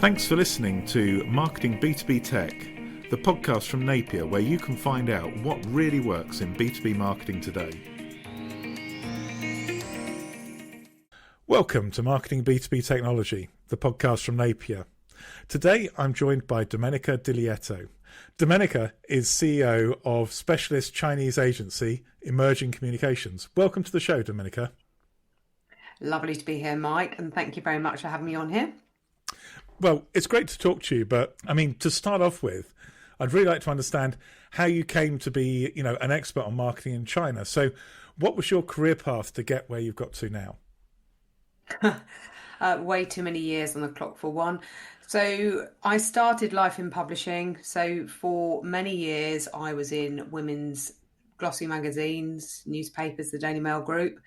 Thanks for listening to Marketing B2B Tech, the podcast from Napier where you can find out what really works in B2B marketing today. Welcome to Marketing B2B Technology, the podcast from Napier. Today I'm joined by Domenica Di Lieto. Domenica is CEO of specialist Chinese agency Emerging Communications. Welcome to the show, Domenica. Lovely to be here, Mike, and thank you very much for having me on here. Well, it's great to talk to you, but to start off with, I'd really like to understand how you came to be, an expert on marketing in China. So what was your career path to get where you've got to now? Way too many years on the clock for one. So I started life in publishing. So for many years, I was in women's glossy magazines, newspapers, the Daily Mail Group.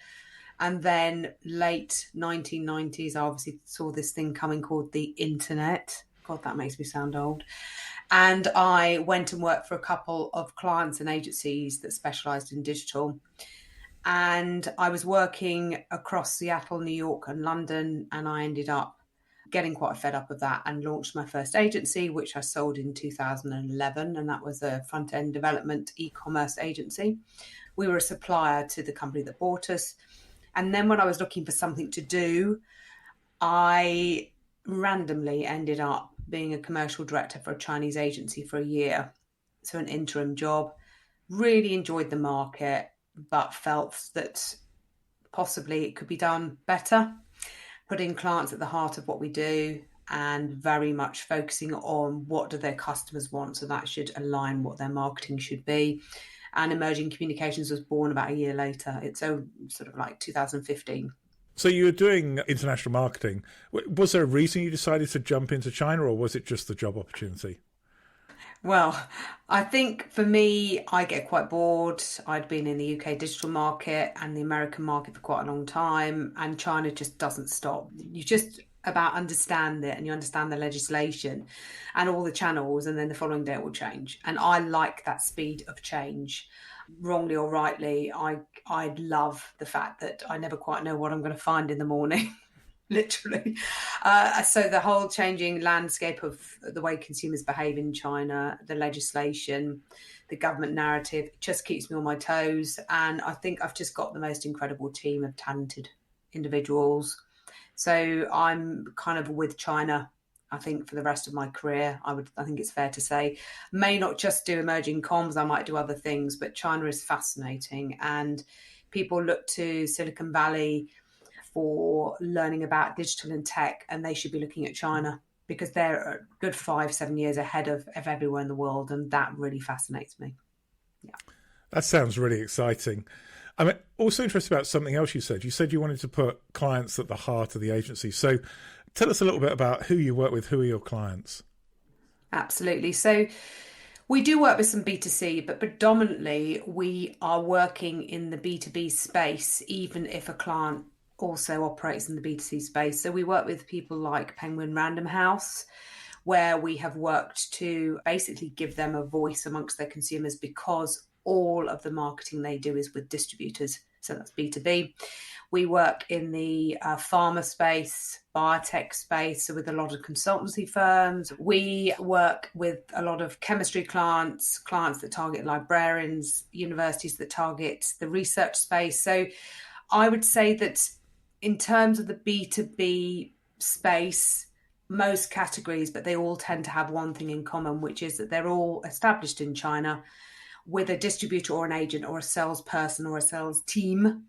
And then late 1990s, I obviously saw this thing coming called the internet. God, that makes me sound old. And I went and worked for a couple of clients and agencies that specialized in digital. And I was working across Seattle, New York and London. And I ended up getting quite fed up of that and launched my first agency, which I sold in 2011. And that was a front-end development e-commerce agency. We were a supplier to the company that bought us. And then when I was looking for something to do, I randomly ended up being a commercial director for a Chinese agency for a year. So an interim job. Really enjoyed the market, but felt that possibly it could be done better. Putting clients at the heart of what we do and very much focusing on what do their customers want. So that should align what their marketing should be. And Emerging Communications was born about a year later. It's sort of like 2015. So you were doing international marketing. Was there a reason you decided to jump into China, or was it just the job opportunity? Well, I think for me, I get quite bored. I'd been in the UK digital market and the American market for quite a long time, and China just doesn't stop. You just about understand it and you understand the legislation and all the channels, and then the following day it will change. And I like that speed of change. Wrongly or rightly, I love the fact that I never quite know what I'm going to find in the morning, literally. So the whole changing landscape of the way consumers behave in China, the legislation, the government narrative, just keeps me on my toes. And I think I've just got the most incredible team of talented individuals. So I'm kind of with China, I think, for the rest of my career. I think it's fair to say. May not just do emerging comms, I might do other things, but China is fascinating. And people look to Silicon Valley for learning about digital and tech, and they should be looking at China because they're a good 5-7 years ahead of everywhere in the world. And that really fascinates me. Yeah. That sounds really exciting. I'm also interested about something else you said. You said you wanted to put clients at the heart of the agency. So tell us a little bit about who you work with. Who are your clients? Absolutely. So we do work with some B2C, but predominantly we are working in the B2B space, even if a client also operates in the B2C space. So we work with people like Penguin Random House, where we have worked to basically give them a voice amongst their consumers because all of the marketing they do is with distributors. So that's B2B. We work in the pharma space, biotech space, so with a lot of consultancy firms. We work with a lot of chemistry clients that target librarians, universities that target the research space. So I would say that in terms of the B2B space, most categories, but they all tend to have one thing in common, which is that they're all established in China with a distributor or an agent or a salesperson or a sales team,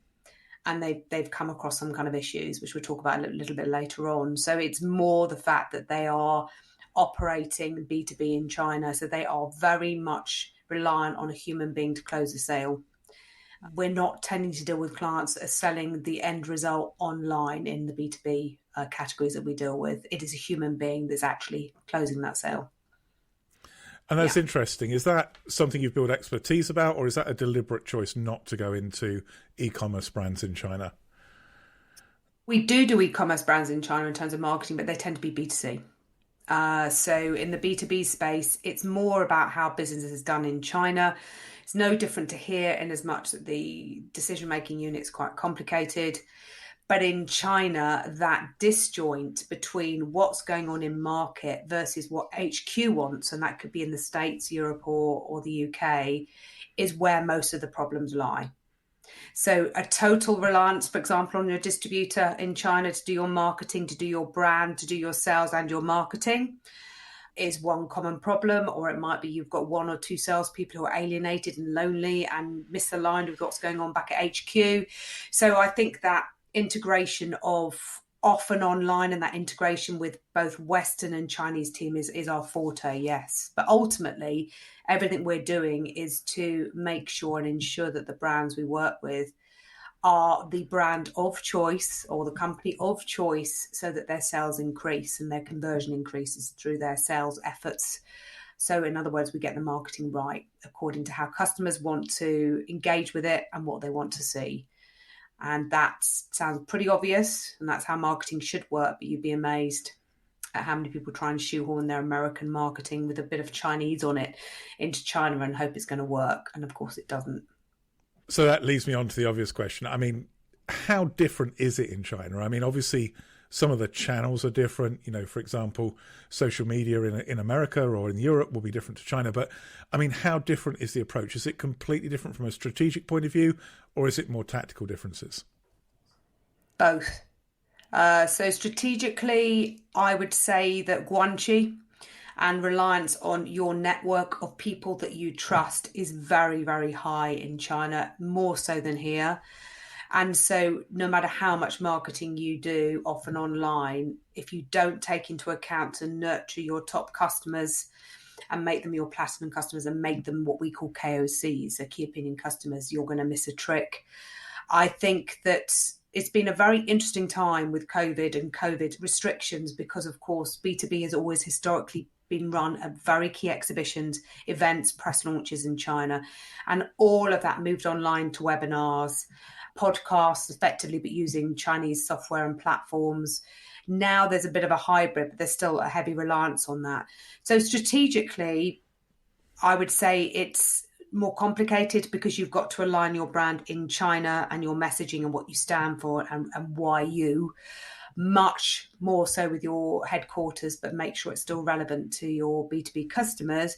and they've come across some kind of issues, which we'll talk about a little bit later on. So it's more the fact that they are operating B2B in China, so they are very much reliant on a human being to close a sale. We're not tending to deal with clients that are selling the end result online in the B2B categories that we deal with. It is a human being that's actually closing that sale. And that's interesting. Is that something you've built expertise about, or is that a deliberate choice not to go into e-commerce brands in China? We do e-commerce brands in China in terms of marketing, but they tend to be B2C. So in the B2B space, it's more about how business is done in China. It's no different to here in as much that the decision-making unit is quite complicated. But in China, that disjoint between what's going on in market versus what HQ wants, and that could be in the States, Europe, or the UK, is where most of the problems lie. So a total reliance, for example, on your distributor in China to do your marketing, to do your brand, to do your sales and your marketing is one common problem. Or it might be you've got one or two salespeople who are alienated and lonely and misaligned with what's going on back at HQ. So I think that integration of off and online and that integration with both Western and Chinese team is our forte, yes. But ultimately, everything we're doing is to make sure and ensure that the brands we work with are the brand of choice or the company of choice so that their sales increase and their conversion increases through their sales efforts. So in other words, we get the marketing right according to how customers want to engage with it and what they want to see. And that sounds pretty obvious, and that's how marketing should work, but you'd be amazed at how many people try and shoehorn their American marketing with a bit of Chinese on it into China and hope it's going to work. And of course it doesn't. So that leads me on to the obvious question. I mean, how different is it in China? I mean, obviously, some of the channels are different. You know, for example, social media in America or in Europe will be different to China. But, I mean, how different is the approach? Is it completely different from a strategic point of view, or is it more tactical differences? Both. So strategically, I would say that guanxi and reliance on your network of people that you trust is very, very high in China, more so than here. And so no matter how much marketing you do off and online, if you don't take into account to nurture your top customers and make them your platinum customers and make them what we call KOCs, so key opinion customers, you're going to miss a trick. I think that it's been a very interesting time with COVID and COVID restrictions because, of course, B2B has always historically been run at very key exhibitions, events, press launches in China. And all of that moved online to webinars, podcasts effectively, but using Chinese software and platforms. Now there's a bit of a hybrid, but there's still a heavy reliance on that. So strategically, I would say it's more complicated because you've got to align your brand in China and your messaging and what you stand for and why you, much more so with your headquarters, but make sure it's still relevant to your B2B customers.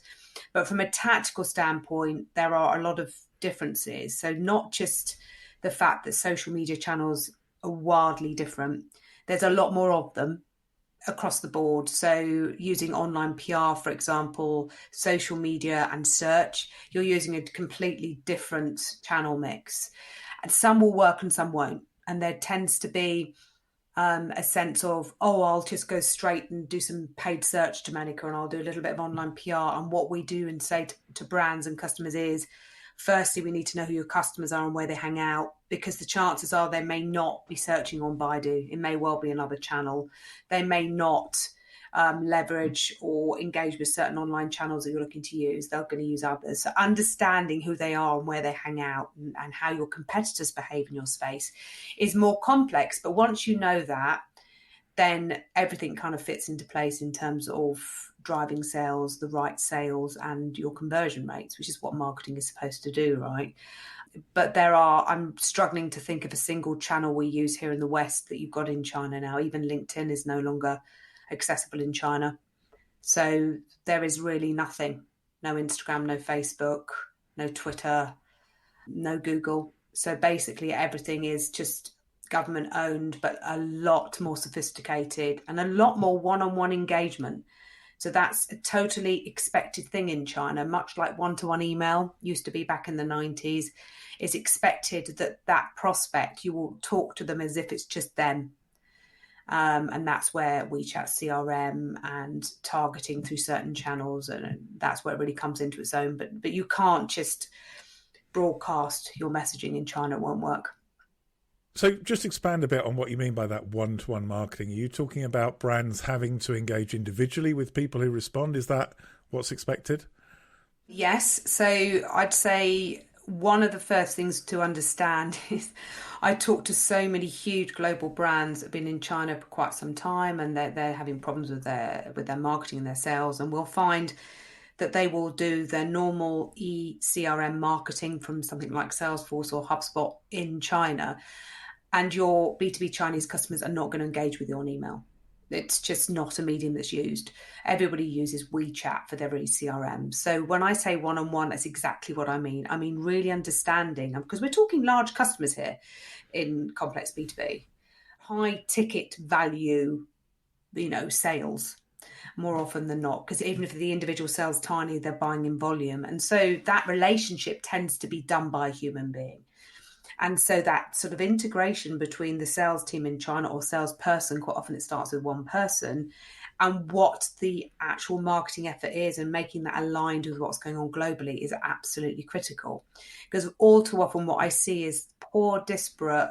But from a tactical standpoint, there are a lot of differences. So not just the fact that social media channels are wildly different. There's a lot more of them across the board. So using online PR, for example, social media and search, you're using a completely different channel mix. And some will work and some won't. And there tends to be a sense of, oh, I'll just go straight and do some paid search, Domenica, and I'll do a little bit of online PR. And what we do and say to brands and customers is, firstly, we need to know who your customers are and where they hang out, because the chances are they may not be searching on Baidu. It may well be another channel. They may not leverage or engage with certain online channels that you're looking to use. They're going to use others. So understanding who they are and where they hang out and how your competitors behave in your space is more complex. But once you know that, then everything kind of fits into place in terms of driving sales, the right sales, and your conversion rates, which is what marketing is supposed to do, right? But I'm struggling to think of a single channel we use here in the West that you've got in China now. Even LinkedIn is no longer accessible in China. So there is really nothing. No Instagram, no Facebook, no Twitter, no Google. So basically everything is just government owned, but a lot more sophisticated and a lot more one-on-one engagement. So that's a totally expected thing in China, much like one-to-one email used to be back in the 90s. It's expected that prospect, you will talk to them as if it's just them. And that's where WeChat CRM and targeting through certain channels, and that's where it really comes into its own. But you can't just broadcast your messaging in China, it won't work. So just expand a bit on what you mean by that one-to-one marketing. Are you talking about brands having to engage individually with people who respond? Is that what's expected? Yes. So I'd say one of the first things to understand is I talk to so many huge global brands that have been in China for quite some time, and they're having problems with their marketing and their sales. And we'll find that they will do their normal CRM marketing from something like Salesforce or HubSpot in China. and your B2B Chinese customers are not going to engage with you on email. It's just not a medium that's used. Everybody uses WeChat for their CRM. So when I say one-on-one, that's exactly what I mean. I mean, really understanding, because we're talking large customers here in complex B2B, high ticket value, sales more often than not, because even if the individual sales tiny, they're buying in volume. And so that relationship tends to be done by a human being. And so that sort of integration between the sales team in China or salesperson, quite often it starts with one person, and what the actual marketing effort is and making that aligned with what's going on globally is absolutely critical. Because all too often what I see is poor, disparate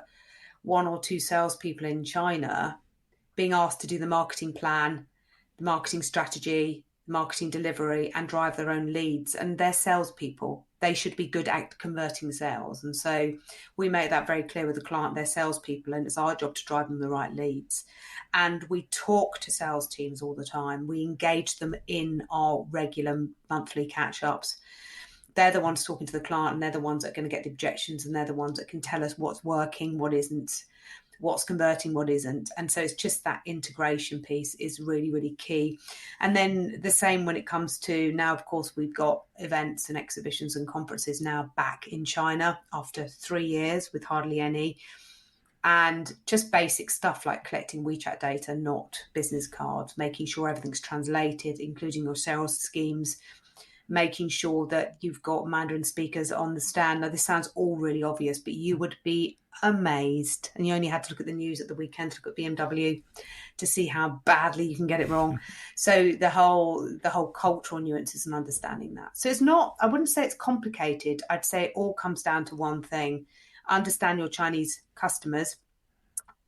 one or two salespeople in China being asked to do the marketing plan, the marketing strategy, marketing delivery, and drive their own leads. And they're salespeople. They should be good at converting sales. And so we make that very clear with the client. They're salespeople, and it's our job to drive them the right leads. And we talk to sales teams all the time. We engage them in our regular monthly catch-ups. They're the ones talking to the client, and they're the ones that are going to get the objections, and they're the ones that can tell us what's working, what isn't, what's converting, what isn't. And so it's just that integration piece is really, really key. And then the same when it comes to now, of course, we've got events and exhibitions and conferences now back in China after 3 years with hardly any. And just basic stuff like collecting WeChat data, not business cards, making sure everything's translated, including your sales schemes, making sure that you've got Mandarin speakers on the stand. Now, this sounds all really obvious, but you would be amazed. And you only had to look at the news at the weekend to look at BMW to see how badly you can get it wrong. So the whole cultural nuances and understanding that. So it's not, I wouldn't say it's complicated. I'd say it all comes down to one thing. Understand your Chinese customers,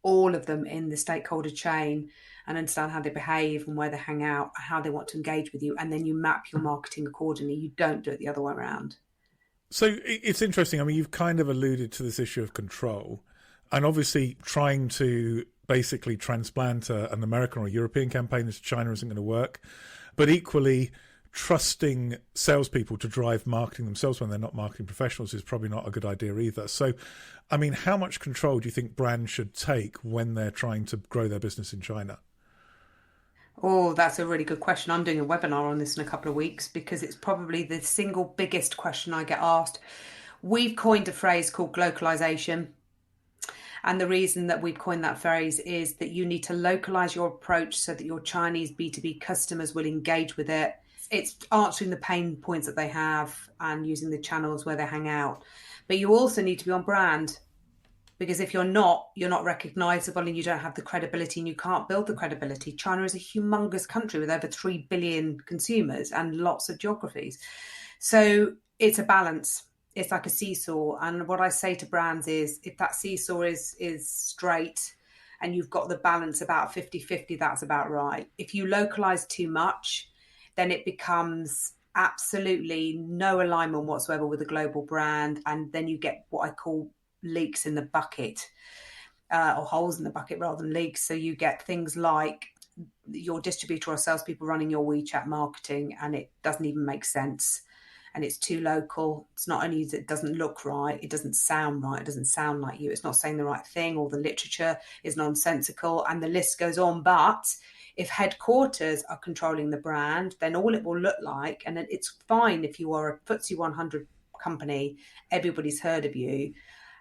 all of them in the stakeholder chain, and understand how they behave and where they hang out, how they want to engage with you. And then you map your marketing accordingly. You don't do it the other way around. So it's interesting. I mean, you've kind of alluded to this issue of control, and obviously trying to basically transplant an American or European campaign into China isn't going to work. But equally, trusting salespeople to drive marketing themselves when they're not marketing professionals is probably not a good idea either. So, I mean, how much control do you think brands should take when they're trying to grow their business in China? Oh, that's a really good question. I'm doing a webinar on this in a couple of weeks because it's probably the single biggest question I get asked. We've coined a phrase called localization. And the reason that we've coined that phrase is that you need to localize your approach so that your Chinese B2B customers will engage with it. It's answering the pain points that they have and using the channels where they hang out. But you also need to be on brand. Because if you're not recognizable and you don't have the credibility and you can't build the credibility. China is a humongous country with over 3 billion consumers and lots of geographies. So it's a balance. It's like a seesaw. And what I say to brands is if that seesaw is straight and you've got the balance about 50-50, that's about right. If you localize too much, then it becomes absolutely no alignment whatsoever with a global brand. And then you get what I call leaks in the bucket, or holes in the bucket rather than leaks. So you get things like your distributor or salespeople running your WeChat marketing and it doesn't even make sense and it's too local. It's not only that it doesn't look right, it doesn't sound right, it doesn't sound like you, it's not saying the right thing, or the literature is nonsensical, and the list goes on. But if headquarters are controlling the brand, then all it will look like, and it's fine if you are a FTSE 100 company, everybody's heard of you,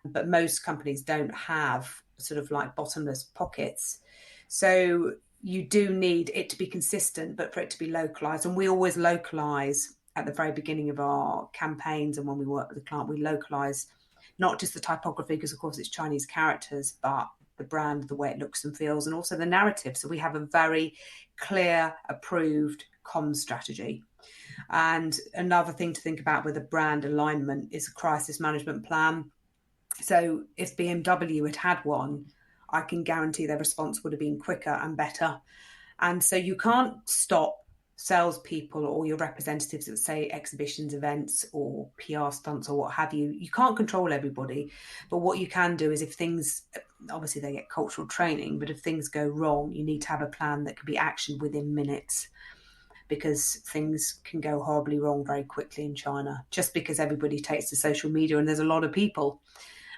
but most companies don't have sort of like bottomless pockets. So you do need it to be consistent, but for it to be localized. And we always localize at the very beginning of our campaigns. And when we work with the client, we localize not just the typography, because of course it's Chinese characters, but the brand, the way it looks and feels, and also the narrative. So we have a very clear, approved comms strategy. And another thing to think about with a brand alignment is a crisis management plan. So if BMW had one, I can guarantee their response would have been quicker and better. And so you can't stop salespeople or your representatives at, say, exhibitions, events, or PR stunts or what have you. You can't control everybody. But what you can do is if things, obviously they get cultural training, but if things go wrong, you need to have a plan that can be actioned within minutes, because things can go horribly wrong very quickly in China, just because everybody takes to social media and there's a lot of people.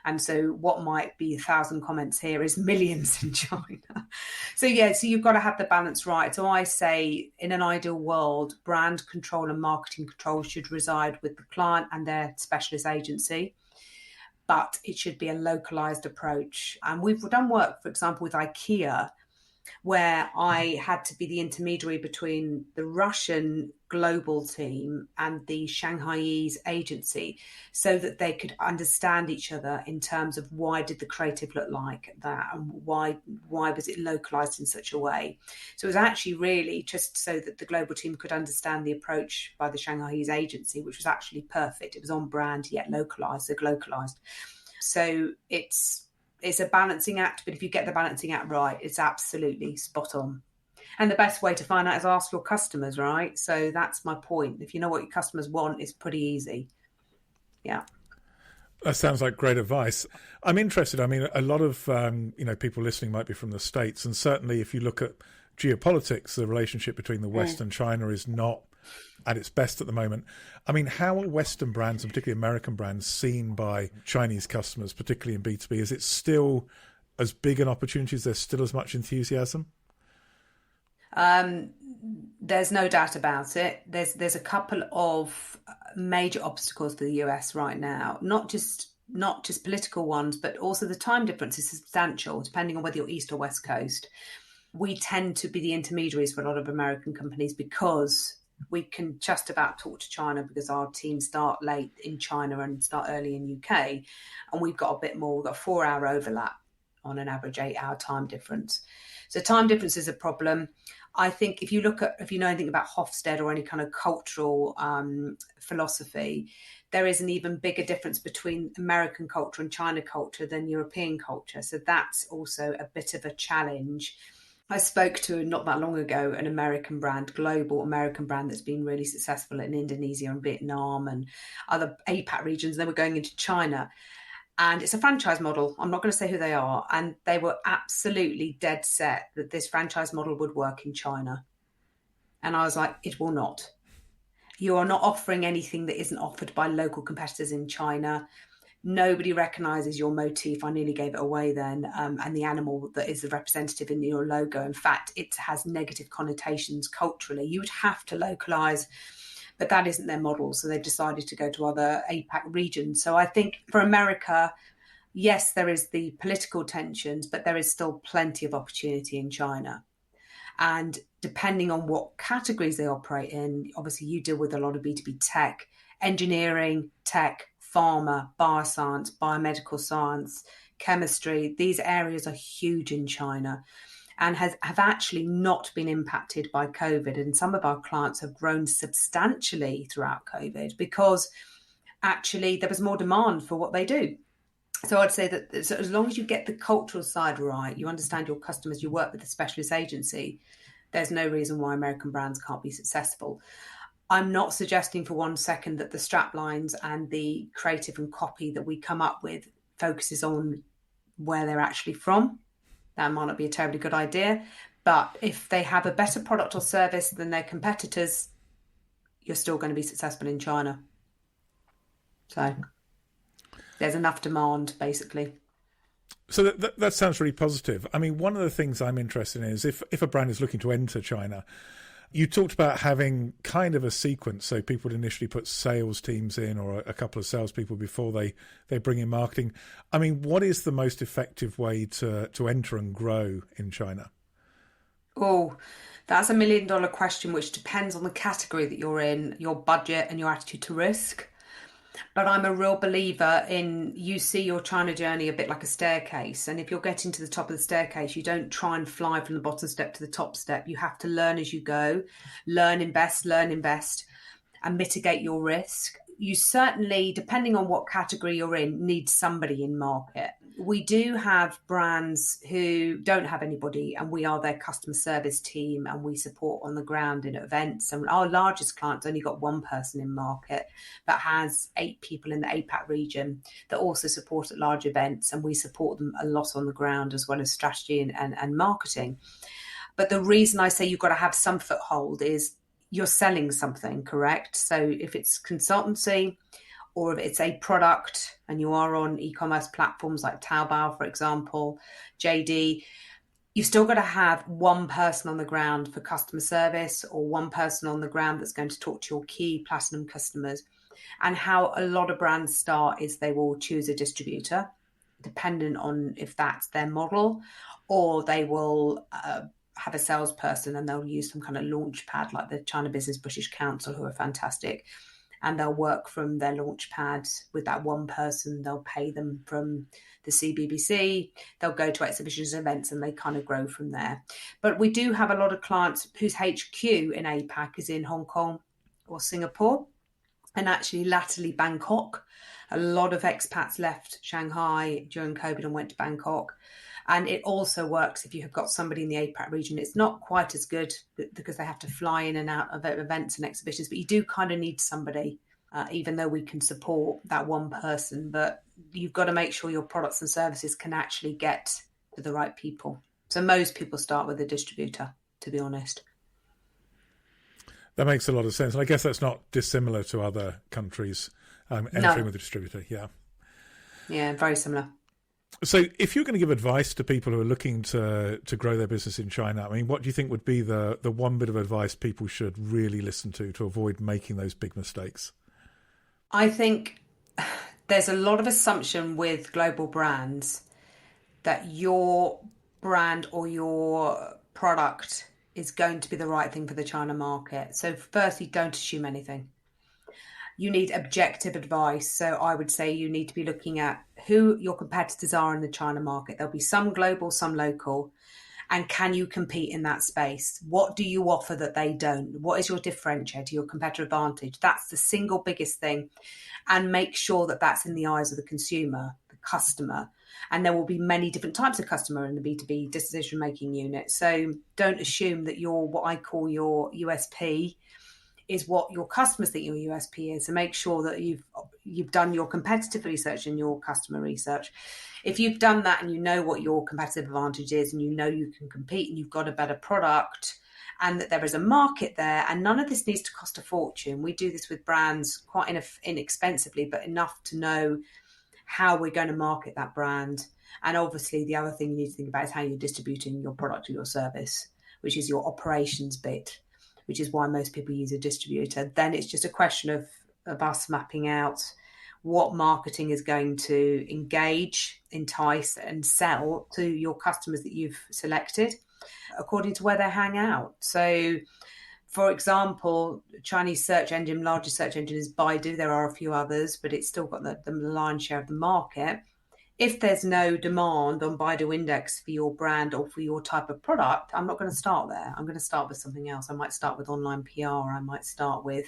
And so what might be 1,000 comments here is millions in China. So you've got to have the balance right. So I say, in an ideal world, brand control and marketing control should reside with the client and their specialist agency, but it should be a localized approach. And we've done work, for example, with IKEA, where I had to be the intermediary between the Russian global team and the Shanghaiese agency, so that they could understand each other in terms of why did the creative look like that, and why was it localized in such a way. So it was actually really just so that the global team could understand the approach by the Shanghaiese agency, which was actually perfect. It was on brand yet localized, so glocalized. So it's a balancing act, but if you get the balancing act right, it's absolutely spot on. And the best way to find out is ask your customers, right? So that's my point. If you know what your customers want, it's pretty easy. Yeah. That sounds like great advice. I'm interested. I mean, a lot of people listening might be from the States, and certainly if you look at geopolitics, the relationship between the West and China is not at its best at the moment. I mean, how are Western brands, and particularly American brands, seen by Chinese customers, particularly in B2B? Is it still as big an opportunity? Is there still as much enthusiasm? There's no doubt about it. There's a couple of major obstacles for the US right now, not just political ones, but also the time difference is substantial, depending on whether you're East or West Coast. We tend to be the intermediaries for a lot of American companies because we can just about talk to China because our teams start late in China and start early in UK. And we've got a bit more, we've got a 4-hour overlap on an average 8-hour time difference. So time difference is a problem. I think if you know anything about Hofstede or any kind of cultural philosophy, there is an even bigger difference between American culture and China culture than European culture. So that's also a bit of a challenge. I spoke to, not that long ago, an American brand, global American brand that's been really successful in Indonesia and Vietnam and other APAC regions. They were going into China. And it's a franchise model. I'm not going to say who they are. And they were absolutely dead set that this franchise model would work in China. And I was like, it will not. You are not offering anything that isn't offered by local competitors in China. Nobody recognises your motif. I nearly gave it away then. And the animal that is the representative in your logo. In fact, it has negative connotations culturally. You would have to localise, but that isn't their model. So they've decided to go to other APAC regions. So I think for America, yes, there is the political tensions, but there is still plenty of opportunity in China. And depending on what categories they operate in, obviously you deal with a lot of B2B tech, engineering, tech, pharma, bioscience, biomedical science, chemistry. These areas are huge in China and have actually not been impacted by COVID. And some of our clients have grown substantially throughout COVID because actually there was more demand for what they do. So I'd say that as long as you get the cultural side right, you understand your customers, you work with a specialist agency, there's no reason why American brands can't be successful. I'm not suggesting for 1 second that the strap lines and the creative and copy that we come up with focuses on where they're actually from. That might not be a terribly good idea. But if they have a better product or service than their competitors, you're still going to be successful in China. So there's enough demand, basically. So that sounds really positive. I mean, one of the things I'm interested in is if a brand is looking to enter China, you talked about having kind of a sequence. So people would initially put sales teams in or a couple of salespeople before they bring in marketing. I mean, what is the most effective way to enter and grow in China? Oh, that's $1 million question, which depends on the category that you're in, your budget and your attitude to risk. But I'm a real believer in you see your China journey a bit like a staircase. And if you're getting to the top of the staircase, you don't try and fly from the bottom step to the top step. You have to learn as you go, learn, invest, and mitigate your risk. You certainly, depending on what category you're in, need somebody in market. We do have brands who don't have anybody, and we are their customer service team, and we support on the ground in events. And our largest client's only got 1 person in market, but has 8 people in the APAC region that also support at large events, and we support them a lot on the ground as well as strategy and marketing. But the reason I say you've got to have some foothold is you're selling something, correct? So if it's consultancy or if it's a product and you are on e-commerce platforms like Taobao, for example, JD, you've still got to have one person on the ground for customer service, or one person on the ground that's going to talk to your key platinum customers. And how a lot of brands start is they will choose a distributor, dependent on if that's their model, or they will have a salesperson and they'll use some kind of launch pad like the China Business British Council, who are fantastic. And they'll work from their launch pad with that one person. They'll pay them from the CBBC. They'll go to exhibitions and events, and they kind of grow from there. But we do have a lot of clients whose HQ in APAC is in Hong Kong or Singapore, and actually latterly Bangkok. A lot of expats left Shanghai during COVID and went to Bangkok. And it also works if you have got somebody in the APAC region. It's not quite as good because they have to fly in and out of events and exhibitions, but you do kind of need somebody, even though we can support that one person. But you've got to make sure your products and services can actually get to the right people. So most people start with a distributor, to be honest. That makes a lot of sense. And I guess that's not dissimilar to other countries entering with a distributor. Yeah. Yeah, very similar. So if you're going to give advice to people who are looking to grow their business in China, I mean, what do you think would be the one bit of advice people should really listen to avoid making those big mistakes? I think there's a lot of assumption with global brands that your brand or your product is going to be the right thing for the China market. So firstly, don't assume anything. You need objective advice. So I would say you need to be looking at who your competitors are in the China market. There'll be some global, some local. And can you compete in that space? What do you offer that they don't? What is your differentiator, your competitive advantage? That's the single biggest thing. And make sure that that's in the eyes of the consumer, the customer. And there will be many different types of customer in the B2B decision-making unit. So don't assume that what I call your USP is what your customers think your USP is. So make sure that you've done your competitive research and your customer research. If you've done that and you know what your competitive advantage is, and you know you can compete and you've got a better product, and that there is a market there, and none of this needs to cost a fortune. We do this with brands quite inexpensively, but enough to know how we're going to market that brand. And obviously the other thing you need to think about is how you're distributing your product or your service, which is your operations bit, which is why most people use a distributor. Then it's just a question of us mapping out what marketing is going to engage, entice, and sell to your customers that you've selected according to where they hang out. So, for example, Chinese search engine, largest search engine is Baidu. There are a few others, but it's still got the lion's share of the market. If there's no demand on Baidu Index for your brand or for your type of product, I'm not going to start there. I'm going to start with something else. I might start with online PR. I might start with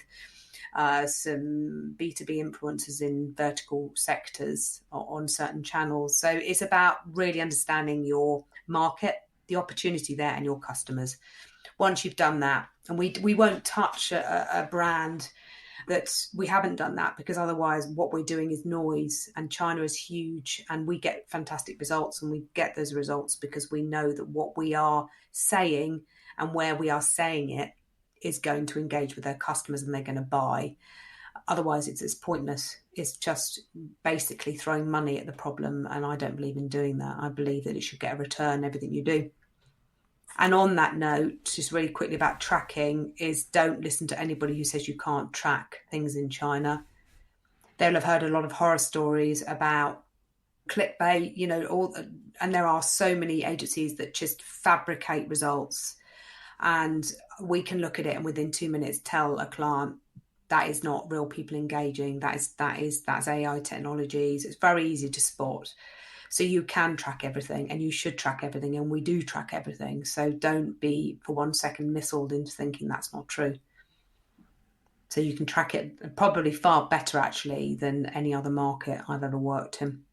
some B2B influencers in vertical sectors on certain channels. So it's about really understanding your market, the opportunity there, and your customers. Once you've done that, and we won't touch a brand that we haven't done that, because otherwise what we're doing is noise, and China is huge and we get fantastic results, and we get those results because we know that what we are saying and where we are saying it is going to engage with their customers and they're going to buy. Otherwise it's pointless. It's just basically throwing money at the problem, and I don't believe in doing that. I believe that it should get a return, everything you do. And on that note, just really quickly about tracking, is don't listen to anybody who says you can't track things in China. They'll have heard a lot of horror stories about clickbait, and there are so many agencies that just fabricate results. And we can look at it and within 2 minutes tell a client that is not real people engaging. That's AI technologies. It's very easy to spot. So you can track everything, and you should track everything, and we do track everything. So don't be for 1 second misled into thinking that's not true. So you can track it probably far better actually than any other market I've ever worked in.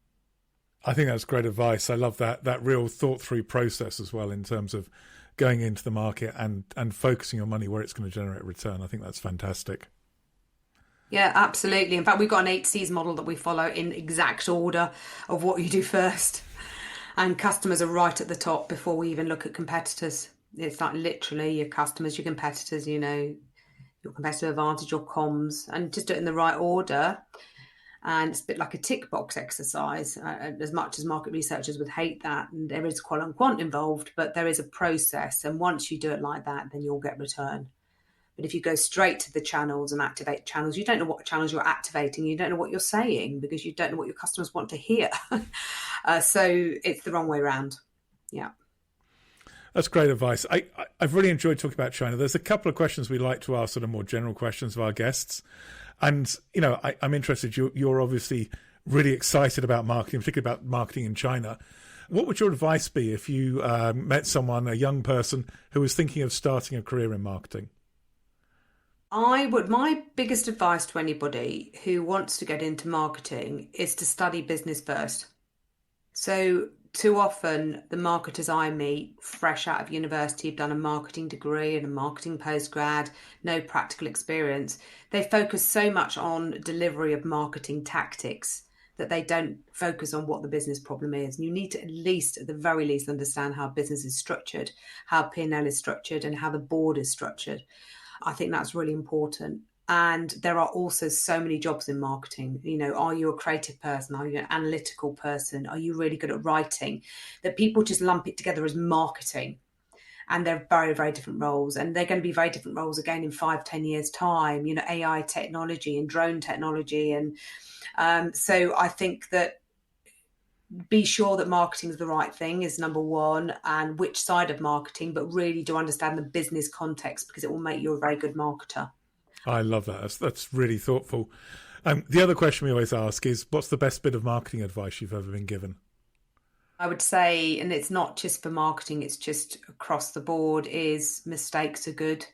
I think that's great advice. I love that real thought through process as well, in terms of going into the market and focusing your money where it's going to generate a return. I think that's fantastic. Yeah, absolutely. In fact, we've got an 8 C's model that we follow in exact order of what you do first. And customers are right at the top before we even look at competitors. It's like literally your customers, your competitors, your competitive advantage, your comms, and just do it in the right order. And it's a bit like a tick box exercise, as much as market researchers would hate that. And there is qual and quant involved, but there is a process. And once you do it like that, then you'll get return. But if you go straight to the channels and activate channels, you don't know what channels you're activating. You don't know what you're saying because you don't know what your customers want to hear. So it's the wrong way around. Yeah. That's great advice. I've really enjoyed talking about China. There's a couple of questions we like to ask, sort of more general questions of our guests. And, I'm interested. You're obviously really excited about marketing, particularly about marketing in China. What would your advice be if you met someone, a young person, who was thinking of starting a career in marketing? My biggest advice to anybody who wants to get into marketing is to study business first. So too often the marketers I meet fresh out of university have done a marketing degree and a marketing postgrad, no practical experience. They focus so much on delivery of marketing tactics that they don't focus on what the business problem is. And you need to at the very least, understand how business is structured, how P&L is structured, and how the board is structured. I think that's really important. And there are also so many jobs in marketing. Are you a creative person? Are you an analytical person? Are you really good at writing? That people just lump it together as marketing. And they're very, very different roles. And they're going to be very different roles again in 5-10 years' time, AI technology and drone technology. And so I think that be sure that marketing is the right thing is number one, and which side of marketing, but really do understand the business context because it will make you a very good marketer. I love that. That's really thoughtful. The other question we always ask is, what's the best bit of marketing advice you've ever been given? I would say, and it's not just for marketing, it's just across the board, is mistakes are good.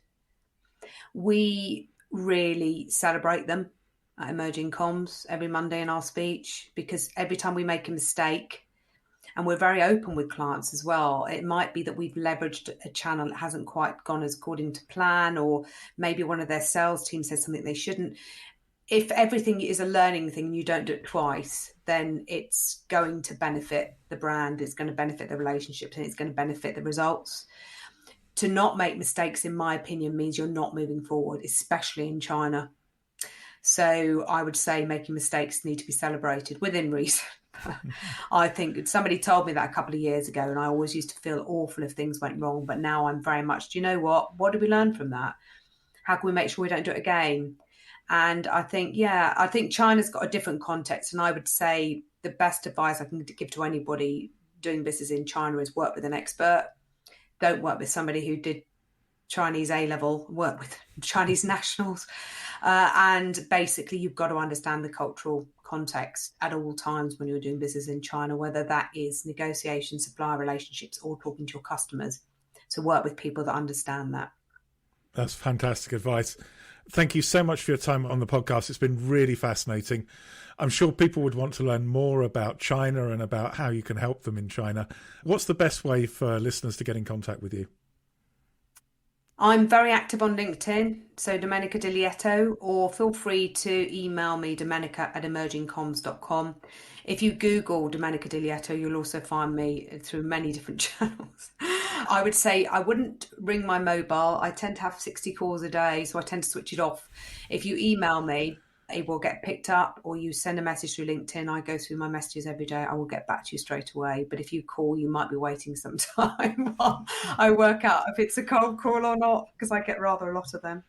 We really celebrate them at Emerging Comms every Monday in our speech, because every time we make a mistake, and we're very open with clients as well, it might be that we've leveraged a channel that hasn't quite gone as according to plan, or maybe one of their sales team says something they shouldn't. If everything is a learning thing and you don't do it twice, then it's going to benefit the brand, it's going to benefit the relationships, and it's going to benefit the results. To not make mistakes, in my opinion, means you're not moving forward, especially in China. So I would say making mistakes need to be celebrated within reason. I think somebody told me that a couple of years ago, and I always used to feel awful if things went wrong. But now I'm very much, do you know what? What did we learn from that? How can we make sure we don't do it again? And I think China's got a different context. And I would say the best advice I can give to anybody doing business in China is work with an expert. Don't work with somebody who did Chinese A-level, work with Chinese nationals. And basically, you've got to understand the cultural context at all times when you're doing business in China, whether that is negotiation, supplier relationships, or talking to your customers. So work with people that understand that. That's fantastic advice. Thank you so much for your time on the podcast. It's been really fascinating. I'm sure people would want to learn more about China and about how you can help them in China. What's the best way for listeners to get in contact with you? I'm very active on LinkedIn, so Domenica Di Lieto, or feel free to email me, domenica@emergingcomms.com. If you Google Domenica Di Lieto, you'll also find me through many different channels. I would say I wouldn't ring my mobile. I tend to have 60 calls a day, so I tend to switch it off. If you email me, it will get picked up, or you send a message through LinkedIn. I go through my messages every day. I will get back to you straight away. But if you call, you might be waiting some time while I work out if it's a cold call or not, because I get rather a lot of them.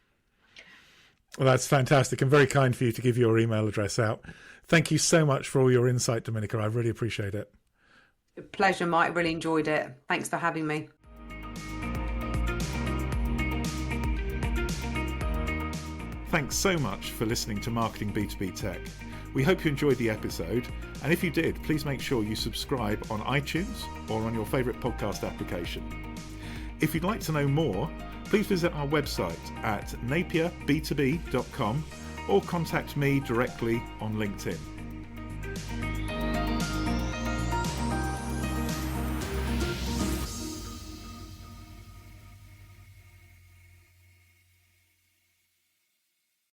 Well, that's fantastic and very kind for you to give your email address out. Thank you so much for all your insight, Domenica. I really appreciate it. A pleasure, Mike. Really enjoyed it. Thanks for having me. Thanks so much for listening to Marketing B2B Tech. We hope you enjoyed the episode, and if you did, please make sure you subscribe on iTunes or on your favourite podcast application. If you'd like to know more, please visit our website at napierb2b.com or contact me directly on LinkedIn.